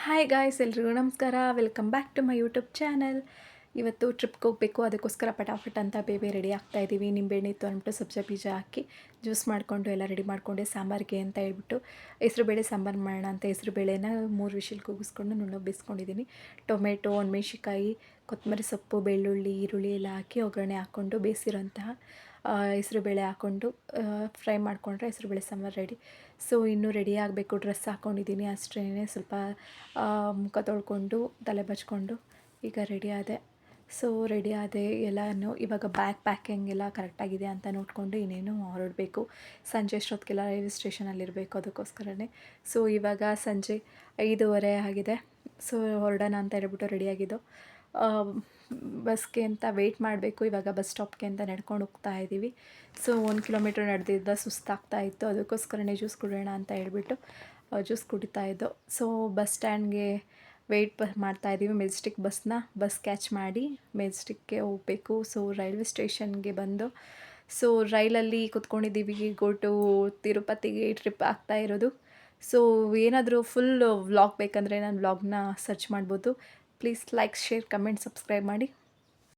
Hi guys, ಎಲ್ರಿಗೂ ನಮಸ್ಕಾರ. Welcome back to my YouTube channel. ಇವತ್ತು ಟ್ರಿಪ್ಗೆ ಹೋಗಬೇಕು, ಅದಕ್ಕೋಸ್ಕರ ಪಟಾಫಟ್ ಅಂತ ಬೇಬಿ ರೆಡಿ ಆಗ್ತಾಯಿದ್ದೀವಿ. ನಿಂಬೆಹಣ್ಣು ಇತ್ತು ಅಂದ್ಬಿಟ್ಟು ಸಬ್ಜಾ ಬೀಜ ಹಾಕಿ ಜ್ಯೂಸ್ ಮಾಡಿಕೊಂಡು ಎಲ್ಲ ರೆಡಿ ಮಾಡಿಕೊಂಡೆ ಸಾಂಬಾರಿಗೆ ಅಂತ ಹೇಳ್ಬಿಟ್ಟು ಹೆಸರುಬೇಳೆ ಸಾಂಬಾರು ಮಾಡೋಣ ಅಂತ ಹೆಸರುಬೇಳೆನ 3 ವಿಷಿಲ್ ಕೂಗಿಸ್ಕೊಂಡು ನುಣ್ಣಗೆ ಬೇಯಿಸ್ಕೊಂಡಿದ್ದೀನಿ. ಟೊಮೆಟೊ, ಒಣಮೆಣ್ಸಿಕಾಯಿ, ಕೊತ್ತಂಬರಿ ಸೊಪ್ಪು, ಬೆಳ್ಳುಳ್ಳಿ, ಈರುಳ್ಳಿ ಎಲ್ಲ ಹಾಕಿ ಒಗ್ಗರಣೆ ಹಾಕ್ಕೊಂಡು ಬೇಯಿಸಿರೋಂತಹ ಹೆಸರುಬೇಳೆ ಹಾಕ್ಕೊಂಡು ಫ್ರೈ ಮಾಡಿಕೊಂಡ್ರೆ ಹೆಸರುಬೇಳೆ ಸಾಂಬಾರು ರೆಡಿ. ಸೊ ಇನ್ನೂ ರೆಡಿ ಆಗಬೇಕು. ಡ್ರೆಸ್ ಹಾಕ್ಕೊಂಡಿದ್ದೀನಿ ಅಷ್ಟೇ, ಸ್ವಲ್ಪ ಮುಖ ತೊಳ್ಕೊಂಡು ತಲೆ ಬಚ್ಕೊಂಡು ಈಗ ರೆಡಿ ಆದೆ. ಸೊ ರೆಡಿ ಆದೆ ಎಲ್ಲನೂ. ಇವಾಗ ಬ್ಯಾಗ್ ಪ್ಯಾಕಿಂಗ್ ಎಲ್ಲ ಕರೆಕ್ಟಾಗಿದೆ ಅಂತ ನೋಡಿಕೊಂಡು ಇನ್ನೇನು ಹೊರಡಬೇಕು. ಸಂಜೆ ಅಷ್ಟೊತ್ತಿಗೆಲ್ಲ ರೈಲ್ವೆ ಸ್ಟೇಷನಲ್ಲಿರಬೇಕು, ಅದಕ್ಕೋಸ್ಕರನೇ. ಸೊ ಇವಾಗ ಸಂಜೆ 5:30 ಆಗಿದೆ. ಸೊ ಹೊರಡೋಣ ಅಂತ ಹೇಳ್ಬಿಟ್ಟು ರೆಡಿಯಾಗಿದ್ದು. ಬಸ್ಗೆ ಅಂತ ವೆಯ್ಟ್ ಮಾಡಬೇಕು. ಇವಾಗ ಬಸ್ ಸ್ಟಾಪ್ಗೆ ಅಂತ ನಡ್ಕೊಂಡು ಹೋಗ್ತಾ ಇದ್ದೀವಿ. ಸೊ 1 ಕಿಲೋಮೀಟ್ರ್ ನಡೆದಿದ್ದ ಸುಸ್ತಾಗ್ತಾ ಇತ್ತು, ಅದಕ್ಕೋಸ್ಕರನೇ ಜ್ಯೂಸ್ ಕುಡಿಯೋಣ ಅಂತ ಹೇಳ್ಬಿಟ್ಟು ಜ್ಯೂಸ್ ಕುಡಿತಾಯಿದ್ದು. ಸೊ ಬಸ್ ಸ್ಟ್ಯಾಂಡ್ಗೆ ವೆಯ್ಟ್ ಮಾಡ್ತಾಯಿದ್ದೀವಿ. ಮೆಜೆಸ್ಟಿಕ್ ಬಸ್ ಕ್ಯಾಚ್ ಮಾಡಿ ಮೆಜೆಸ್ಟಿಕ್ಗೆ ಹೋಗಬೇಕು. ಸೊ ರೈಲ್ವೆ ಸ್ಟೇಷನ್ಗೆ ಬಂದು ಸೊ ರೈಲಲ್ಲಿ ಕೂತ್ಕೊಂಡಿದ್ದೀವಿ. ಗೋ ಟು ತಿರುಪತಿಗೆ ಟ್ರಿಪ್ ಆಗ್ತಾ ಇರೋದು. ಸೊ ಏನಾದರೂ ಫುಲ್ ವ್ಲಾಗ್ ಬೇಕಂದರೆ ನಾನು ವ್ಲಾಗ್ನ ಸರ್ಚ್ ಮಾಡ್ಬೋದು. Please like, share, comment, subscribe ಮಾಡಿ.